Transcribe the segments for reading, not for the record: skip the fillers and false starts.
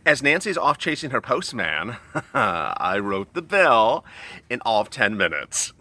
As Nancy's off chasing her postman, I wrote the bill in all of 10 minutes.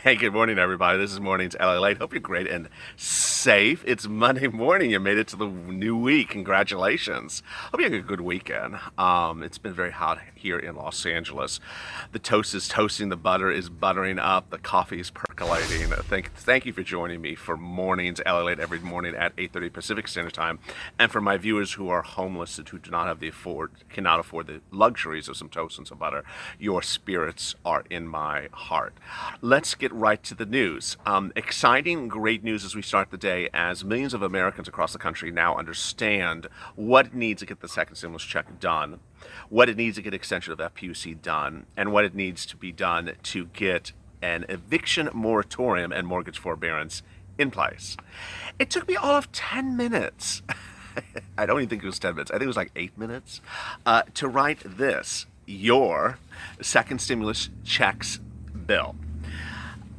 Hey, good morning, everybody. This is Morning's LALATE. Hope you're great and safe. It's Monday morning. You made it to the new week. Congratulations. Hope you had a good weekend. It's been very hot here in Los Angeles. The toast is toasting. The butter is buttering up. The coffee is percolating. Thank you for joining me for Morning's LALATE every morning at 8:30 Pacific Standard Time. And for my viewers who are homeless and who do not have cannot afford the luxuries of some toast and some butter, your spirits are in my heart. Let's get right to the news. Exciting, great news as we start the day, as millions of Americans across the country now understand what it needs to get the second stimulus check done, what it needs to get extension of FPUC done, and what it needs to be done to get an eviction moratorium and mortgage forbearance in place. It took me all of 10 minutes. I don't even think it was 10 minutes. I think it was like 8 minutes to write this, your second stimulus checks bill.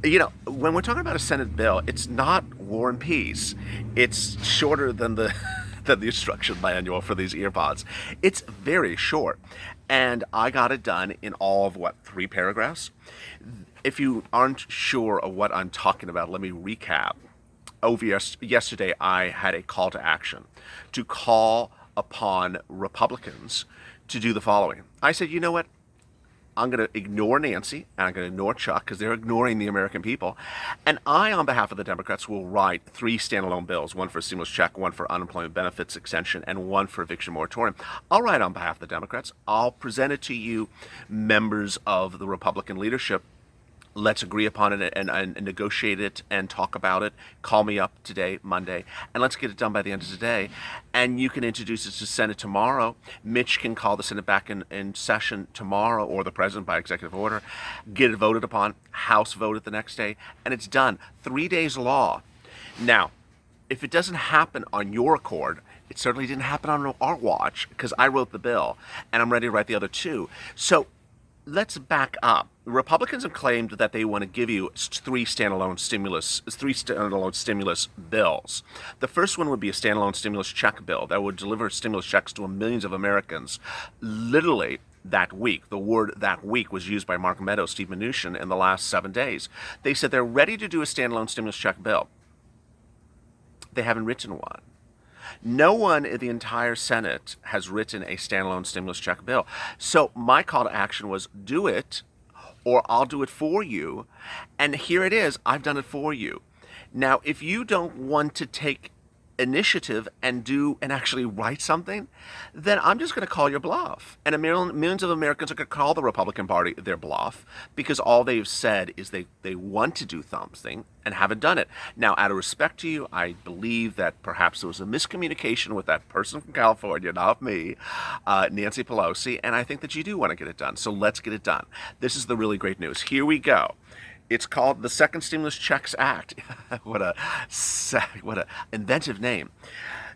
You know, when we're talking about a Senate bill, it's not War and Peace. It's shorter than the than the instruction manual for these earpods. It's very short, and I got it done in all of 3 paragraphs. If you aren't sure of what I'm talking about, let me recap. Yesterday, I had a call to action to call upon Republicans to do the following. I said, you know what? I'm going to ignore Nancy, and I'm going to ignore Chuck, because they're ignoring the American people. And I, on behalf of the Democrats, will write 3 standalone bills, one for stimulus check, one for unemployment benefits extension, and one for eviction moratorium. I'll write on behalf of the Democrats. I'll present it to you, members of the Republican leadership. Let's agree upon it and negotiate it and talk about it. Call me up today, Monday, and let's get it done by the end of the day. And you can introduce it to Senate tomorrow. Mitch can call the Senate back in session tomorrow, or the president by executive order. Get it voted upon. House voted the next day, and it's done. 3 days law. Now, if it doesn't happen on your accord, it certainly didn't happen on our watch, because I wrote the bill, and I'm ready to write the other 2. So let's back up. Republicans have claimed that they want to give you 3 standalone stimulus bills. The first one would be a standalone stimulus check bill that would deliver stimulus checks to millions of Americans literally that week. The word that week was used by Mark Meadows, Steve Mnuchin in the last 7 days. They said they're ready to do a standalone stimulus check bill. They haven't written one. No one in the entire Senate has written a standalone stimulus check bill. So my call to action was, do it, or I'll do it for you. And here it is. I've done it for you. Now, if you don't want to take initiative and actually write something, then I'm just going to call your bluff. And millions of Americans are going to call the Republican Party their bluff, because all they've said is they want to do something and haven't done it. Now, out of respect to you, I believe that perhaps there was a miscommunication with that person from California, not me, Nancy Pelosi, and I think that you do want to get it done. So let's get it done. This is the really great news. Here we go. It's called the Second Stimulus Checks Act. What a inventive name.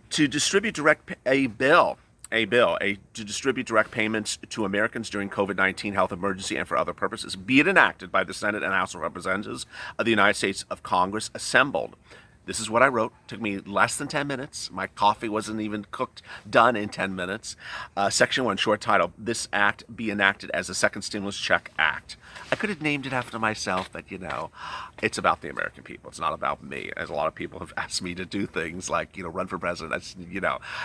To distribute to distribute direct payments to Americans during COVID-19 health emergency and for other purposes, be it enacted by the Senate and House of Representatives of the United States of Congress assembled. This is what I wrote. It took me less than 10 minutes. My coffee wasn't even done in 10 minutes. Section 1, short title, this act be enacted as a second stimulus check act. I could have named it after myself, but it's about the American people. It's not about me. As a lot of people have asked me to do things like, run for president.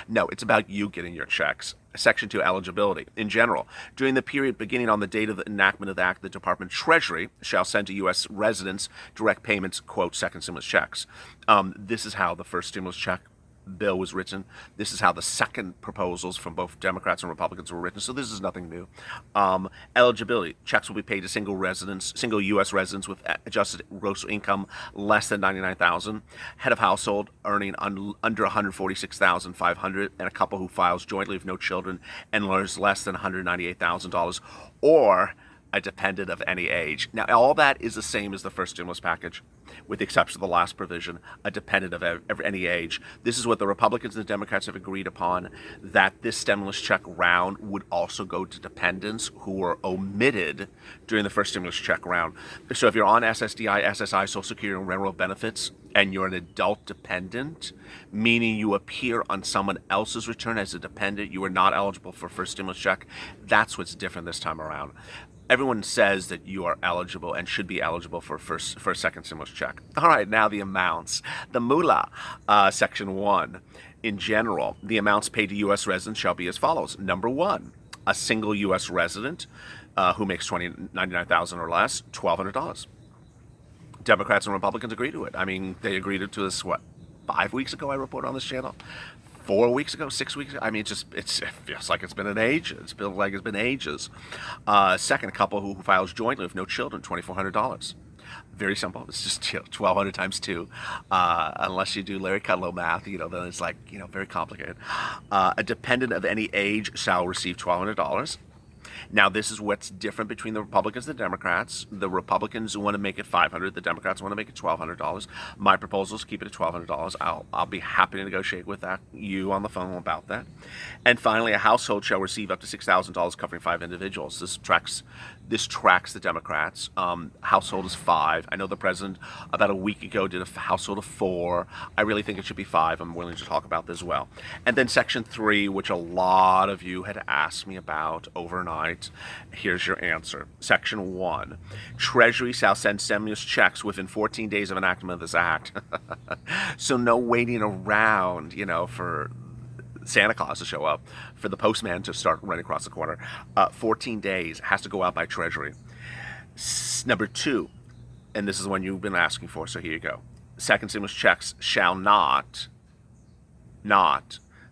No, it's about you getting your checks. Section 2, eligibility. In general, during the period beginning on the date of the enactment of the Act, the Department of Treasury shall send to U.S. residents direct payments, quote, second stimulus checks. This is how the first stimulus check bill was written. This is how the second proposals from both Democrats and Republicans were written. So this is nothing new. Eligibility: checks will be paid to single U.S. residents with adjusted gross income less than $99,000, head of household earning under $146,500, and a couple who files jointly with no children and earns less than $198,000, or a dependent of any age. Now, all that is the same as the first stimulus package, with the exception of the last provision, a dependent of any age. This is what the Republicans and the Democrats have agreed upon, that this stimulus check round would also go to dependents who were omitted during the first stimulus check round. So if you're on SSDI, SSI, Social Security, and Railroad benefits, and you're an adult dependent, meaning you appear on someone else's return as a dependent, you are not eligible for first stimulus check. That's what's different this time around. Everyone says that you are eligible and should be eligible for a second stimulus check. All right, now the amounts. The moolah, Section 1. In general, the amounts paid to U.S. residents shall be as follows. Number 1, a single U.S. resident who makes $99,000 or less, $1,200. Democrats and Republicans agree to it. I mean, they agreed to this, 5 weeks ago I reported on this channel? 4 weeks ago, 6 weeks ago. I mean, it feels like it's been an age. It feels like it's been ages. Second, a couple who files jointly with no children, $2,400. Very simple. It's just 1,200 times 2. Unless you do Larry Kudlow math, then it's like, very complicated. A dependent of any age shall receive $1,200. Now, this is what's different between the Republicans and the Democrats. The Republicans want to make it $500. The Democrats want to make it $1,200. My proposal is keep it at $1,200. I'll be happy to negotiate with you on the phone about that. And finally, a household shall receive up to $6,000 covering 5 individuals. This tracks the Democrats. Household is 5. I know the president about a week ago did a household of 4. I really think it should be 5. I'm willing to talk about this as well. And then Section 3, which a lot of you had asked me about overnight. Here's your answer. Section 1. Treasury shall send stimulus checks within 14 days of enactment of this act. So no waiting around, for Santa Claus to show up, for the postman to start running across the corner. 14 days has to go out by Treasury. Number 2, and this is one you've been asking for, so here you go. Second stimulus checks shall not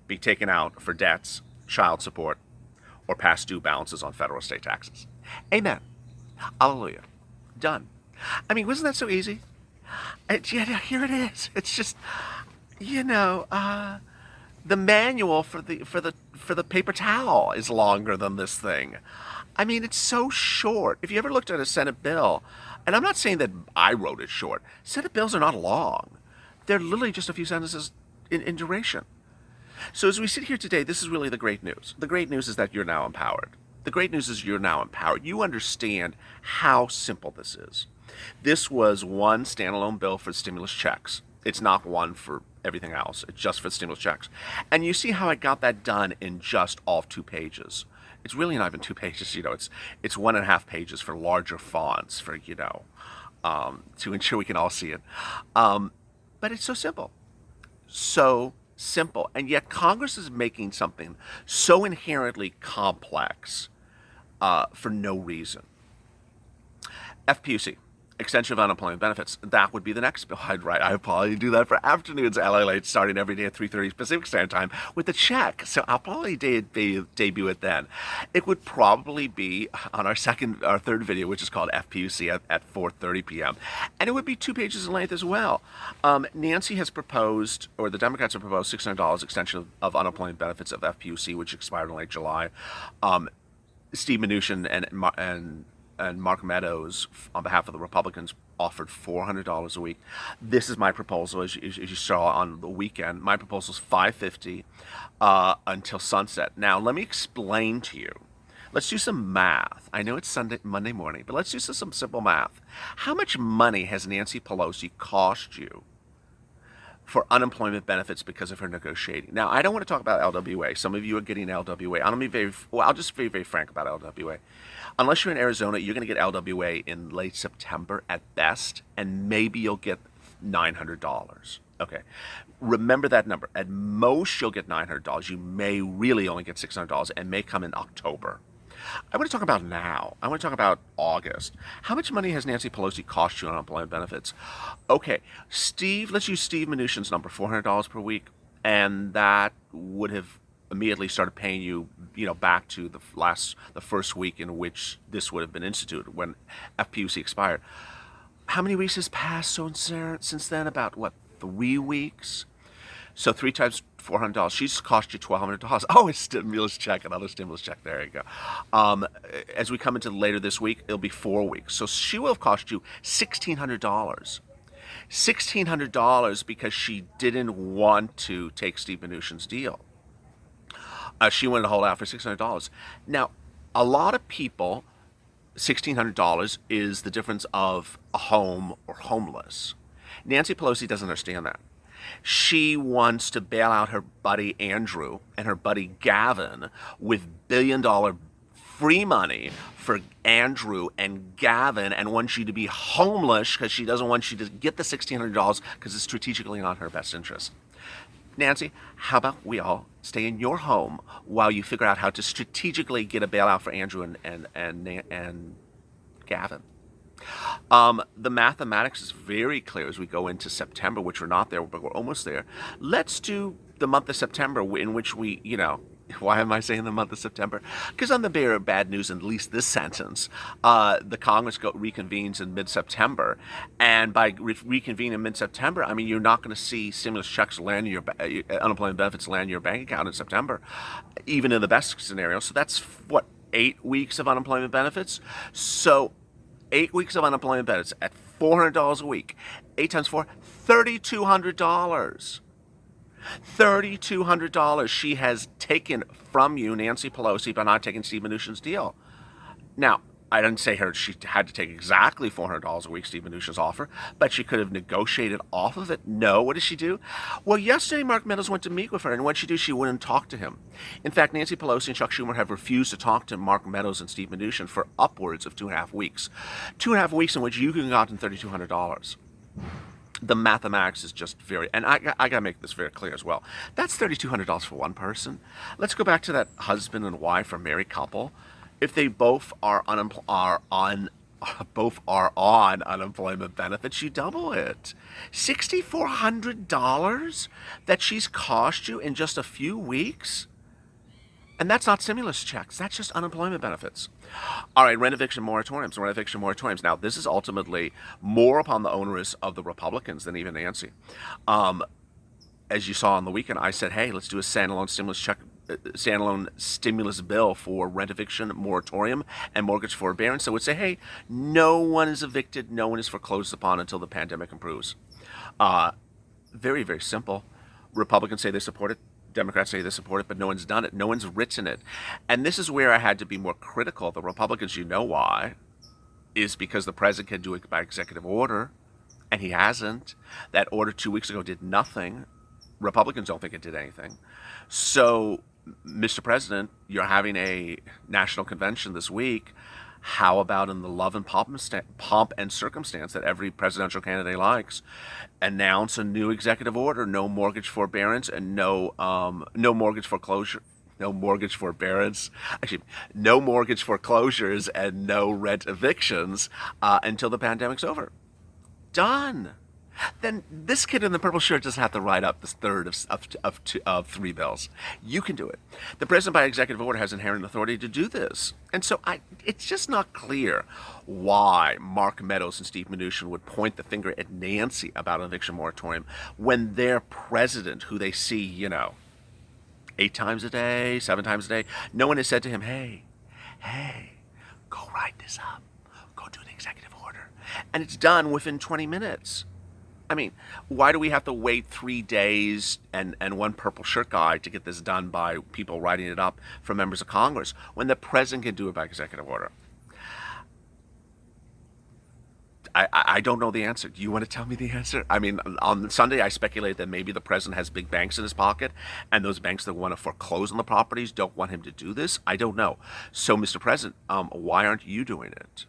be taken out for debts, child support, or past due balances on federal state taxes. Amen. Hallelujah. Done. I mean, wasn't that so easy? Here it is. It's just, the manual for the paper towel is longer than this thing. I mean, it's so short. If you ever looked at a Senate bill, and I'm not saying that I wrote it short. Senate bills are not long. They're literally just a few sentences in duration. So as we sit here today, this is really the great news. The great news is that you're now empowered. The great news is you're now empowered. You understand how simple this is. This was one standalone bill for stimulus checks. It's not one for everything else. It's just for stimulus checks. And you see how I got that done in just all of 2 pages. It's really not even 2 pages. It's 1.5 pages for larger fonts for, to ensure we can all see it. But it's so simple. So simple. And yet Congress is making something so inherently complex for no reason. FPUC, extension of unemployment benefits. That would be the next bill I'd write. I would probably do that for afternoons at LALATE, starting every day at 3:30 Pacific Standard Time with the check. So I'll probably debut it then. It would probably be on our third video, which is called FPUC at 4:30 p.m. And it would be 2 pages in length as well. Nancy has proposed, or the Democrats have proposed, $600 extension of unemployment benefits of FPUC, which expired in late July. Steve Mnuchin and Mark Meadows, on behalf of the Republicans, offered $400 a week. This is my proposal, as you saw on the weekend. My proposal is $550 until sunset. Now, let me explain to you. Let's do some math. I know it's Monday morning, but let's do some simple math. How much money has Nancy Pelosi cost you for unemployment benefits because of her negotiating? Now, I don't want to talk about LWA. Some of you are getting LWA. I'll just be very frank about LWA. Unless you're in Arizona, you're going to get LWA in late September at best, and maybe you'll get $900. Okay. Remember that number. At most, you'll get $900. You may really only get $600 and may come in October. I want to talk about now. I want to talk about August. How much money has Nancy Pelosi cost you on unemployment benefits? Okay, let's use Steve Mnuchin's number, $400 per week. and that would have immediately started paying you, back to the first week in which this would have been instituted when FPUC expired. How many weeks has passed since then? About what, 3 weeks? So 3 times $400. She's cost you $1,200. Oh, a stimulus check, another stimulus check. There you go. As we come into later this week, it'll be 4 weeks. So she will have cost you $1,600. $1,600 because she didn't want to take Steve Mnuchin's deal. She wanted to hold out for $600. Now, a lot of people, $1,600 is the difference of a home or homeless. Nancy Pelosi doesn't understand that. She wants to bail out her buddy Andrew and her buddy Gavin with billion-dollar free money for Andrew and Gavin, and wants you to be homeless because she doesn't want you to get the $1,600 because it's strategically not in her best interest. Nancy, how about we all stay in your home while you figure out how to strategically get a bailout for Andrew and Gavin? The mathematics is very clear as we go into September, which we're not there, but we're almost there. Let's do the month of September, in which we, why am I saying the month of September? Because on the bearer of bad news, in at least this sentence, the Congress reconvenes in mid-September, and by reconvening in mid-September, I mean you're not going to see stimulus checks land in your unemployment benefits land in your bank account in September, even in the best scenario. So that's what, 8 weeks of unemployment benefits. So 8 weeks of unemployment benefits at $400 a week, 8 times 4, $3,200. $3,200 she has taken from you, Nancy Pelosi, by not taking Steve Mnuchin's deal. Now, I didn't say she had to take exactly $400 a week, Steve Mnuchin's offer, but she could have negotiated off of it. No, what did she do? Well, yesterday Mark Meadows went to meet with her, and what did she do? She wouldn't talk to him. In fact, Nancy Pelosi and Chuck Schumer have refused to talk to Mark Meadows and Steve Mnuchin for upwards of 2.5 weeks. 2.5 weeks in which you can gotten $3,200. The mathematics is just and I got to make this very clear as well. That's $3,200 for one person. Let's go back to that husband and wife or married couple. If they both are on unemployment benefits, you double it. $6,400 that she's cost you in just a few weeks? And that's not stimulus checks. That's just unemployment benefits. All right, rent eviction moratoriums. Now, this is ultimately more upon the onerous of the Republicans than even Nancy. As you saw on the weekend, I said, hey, let's do a standalone stimulus bill for rent eviction moratorium and mortgage forbearance. So it would say, hey, no one is evicted, no one is foreclosed upon until the pandemic improves. Very, very simple. Republicans say they support it. Democrats say they support it, but no one's done it. No one's written it. And this is where I had to be more critical of the Republicans. You know why? Is because the president can do it by executive order, and he hasn't. That order 2 weeks ago did nothing. Republicans don't think it did anything. So, Mr. President, you're having a national convention this week. How about, in the love and pomp and circumstance that every presidential candidate likes, announce a new executive order: no mortgage forbearance and no mortgage foreclosure, no mortgage forbearance, actually no mortgage foreclosures and no rent evictions until the pandemic's over. Done. Then this kid in the purple shirt doesn't have to write up this third of 3 bills. You can do it. The president, by executive order, has inherent authority to do this. And so it's just not clear why Mark Meadows and Steve Mnuchin would point the finger at Nancy about an eviction moratorium when their president, who they see, 8 times a day, 7 times a day, no one has said to him, hey, go write this up. Go do an executive order. And it's done within 20 minutes. I mean, why do we have to wait 3 days and one purple shirt guy to get this done by people writing it up for members of Congress when the president can do it by executive order? I don't know the answer. Do you want to tell me the answer? I mean, on Sunday, I speculated that maybe the president has big banks in his pocket, and those banks that want to foreclose on the properties don't want him to do this. I don't know. So, Mr. President, why aren't you doing it?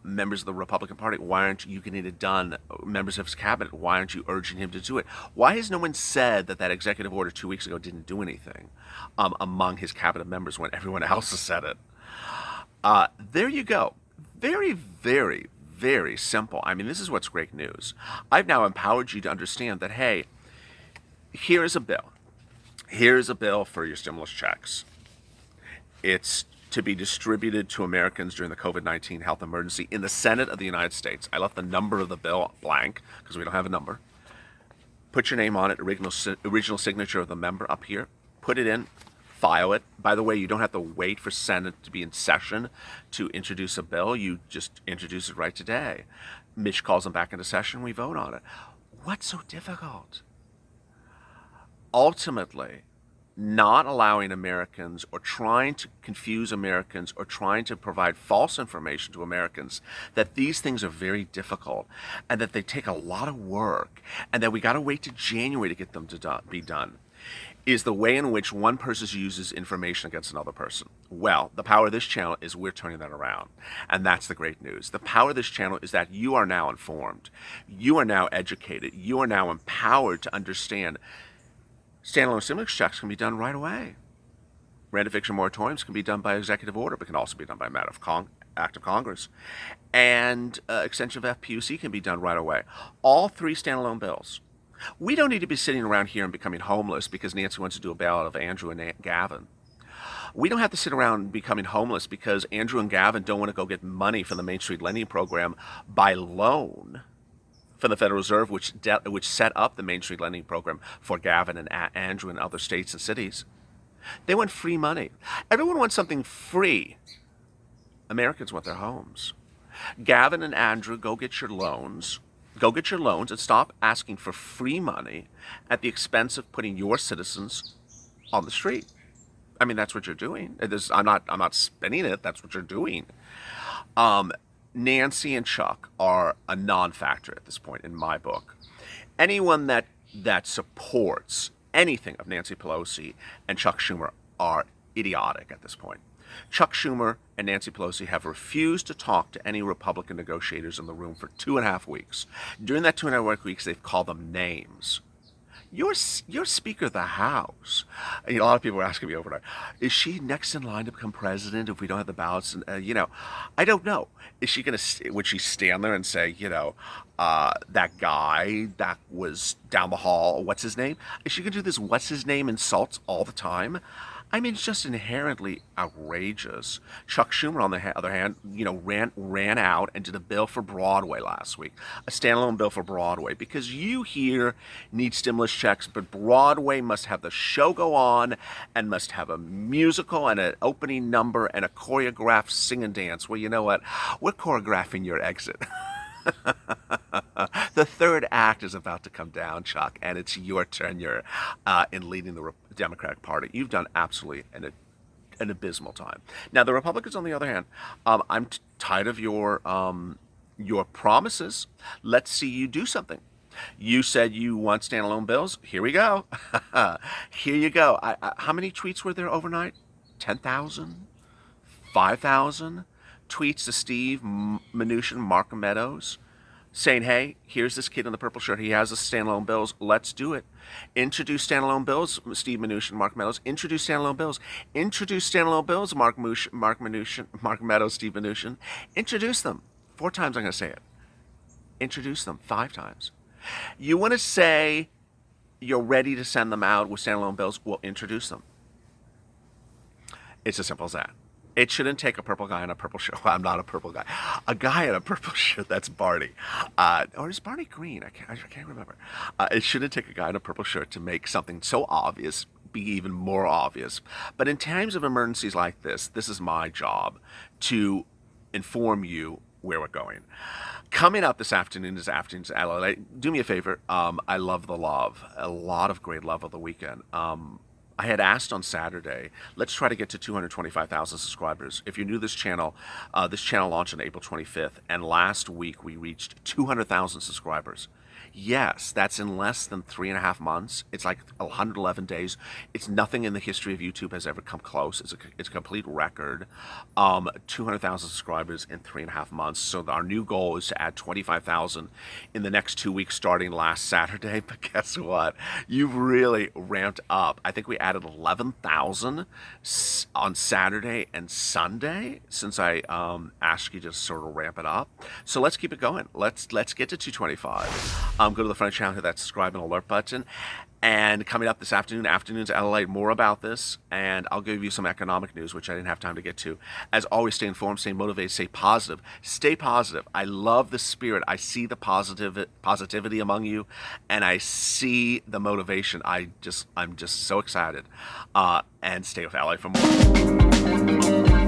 Members of the Republican Party, why aren't you getting it done? Members of his cabinet, why aren't you urging him to do it? Why has no one said that executive order 2 weeks ago didn't do anything among his cabinet members when everyone else has said it? There you go. Very, very, very simple. I mean, this is what's great news. I've now empowered you to understand that, hey, Here is a bill. Here's a bill for your stimulus checks. It's to be distributed to Americans during the COVID-19 health emergency in the Senate of the United States. I left the number of the bill blank because we don't have a number. Put your name on it, original signature of the member up here. Put it in, file it. By the way, you don't have to wait for Senate to be in session to introduce a bill. You just introduce it right today. Mitch calls them back into session, we vote on it. What's so difficult? Ultimately, not allowing Americans or trying to confuse Americans or trying to provide false information to Americans that these things are very difficult and that they take a lot of work and that we got to wait to January to get them to be done is the way in which one person uses information against another person. Well, the power of this channel is we're turning that around. And that's the great news. The power of this channel is that you are now informed. You are now educated. You are now empowered to understand standalone stimulus checks can be done right away. Rent eviction moratoriums can be done by executive order, but can also be done by matter of act of Congress. And extension of FPUC can be done right away. All three standalone bills. We don't need to be sitting around here and becoming homeless because Nancy wants to do a ballot of Andrew and Gavin. We don't have to sit around becoming homeless because Andrew and Gavin don't want to go get money from the Main Street Lending Program by loan from the Federal Reserve, which set up the Main Street Lending Program for Gavin and Andrew and other states and cities. They want free money. Everyone wants something free. Americans want their homes. Gavin and Andrew, go get your loans. Go get your loans and stop asking for free money at the expense of putting your citizens on the street. I mean, that's what you're doing. I'm not spinning it. That's what you're doing. Nancy and Chuck are a non-factor at this point in my book. Anyone that supports anything of Nancy Pelosi and Chuck Schumer are idiotic at this point. Chuck Schumer and Nancy Pelosi have refused to talk to any Republican negotiators in the room for 2.5 weeks. During that 2.5 weeks, they've called them names. You're Speaker of the House. A lot of people are asking me overnight, is she next in line to become president if we don't have the ballots? And, I don't know. Is she going to, would she stand there and say, that guy that was down the hall, what's his name? Is she going to do this what's his name insults all the time? I mean, it's just inherently outrageous. Chuck Schumer, on the other hand, ran out and did a bill for Broadway last week, a standalone bill for Broadway, because you here need stimulus checks, but Broadway must have the show go on and must have a musical and an opening number and a choreographed sing and dance. Well, you know what? We're choreographing your exit. The third act is about to come down, Chuck, and it's your tenure in leading the Democratic Party. You've done absolutely an abysmal time. Now, the Republicans, on the other hand, I'm tired of your promises. Let's see you do something. You said you want standalone bills. Here we go. Here you go. How many tweets were there overnight? 10,000? 5,000? Tweets to Steve Mnuchin, Mark Meadows, saying, hey, here's this kid in the purple shirt. He has the standalone bills. Let's do it. Introduce standalone bills, Steve Mnuchin, Mark Meadows. Introduce standalone bills. Introduce standalone bills, Mark Meadows, Steve Mnuchin. Introduce them. 4 times I'm going to say it. Introduce them 5 times. You want to say you're ready to send them out with standalone bills? Well, introduce them. It's as simple as that. It shouldn't take a purple guy in a purple shirt. Well, I'm not a purple guy. A guy in a purple shirt, that's Barney. Or is Barney green? I can't remember. It shouldn't take a guy in a purple shirt to make something so obvious be even more obvious. But in times of emergencies like this is my job to inform you where we're going. Coming up this afternoon's LALATE. Do me a favor. I love the love. A lot of great love of the weekend. I had asked on Saturday, let's try to get to 225,000 subscribers. If you're new to this channel launched on April 25th, and last week we reached 200,000 subscribers. Yes, that's in less than 3.5 months. It's like 111 days. It's nothing in the history of YouTube has ever come close. It's a complete record. 200,000 subscribers in 3.5 months. So our new goal is to add 25,000 in the next 2 weeks, starting last Saturday. But guess what? You've really ramped up. I think we added 11,000 on Saturday and Sunday since I asked you to sort of ramp it up. So let's keep it going. Let's get to 225. Go to the front channel, hit that subscribe and alert button. And coming up this afternoon, afternoons at LALATE, more about this, and I'll give you some economic news, which I didn't have time to get to. As always, stay informed, stay motivated, stay positive. Stay positive. I love the spirit. I see the positivity among you, and I see the motivation. I'm just so excited. And stay with LA for more.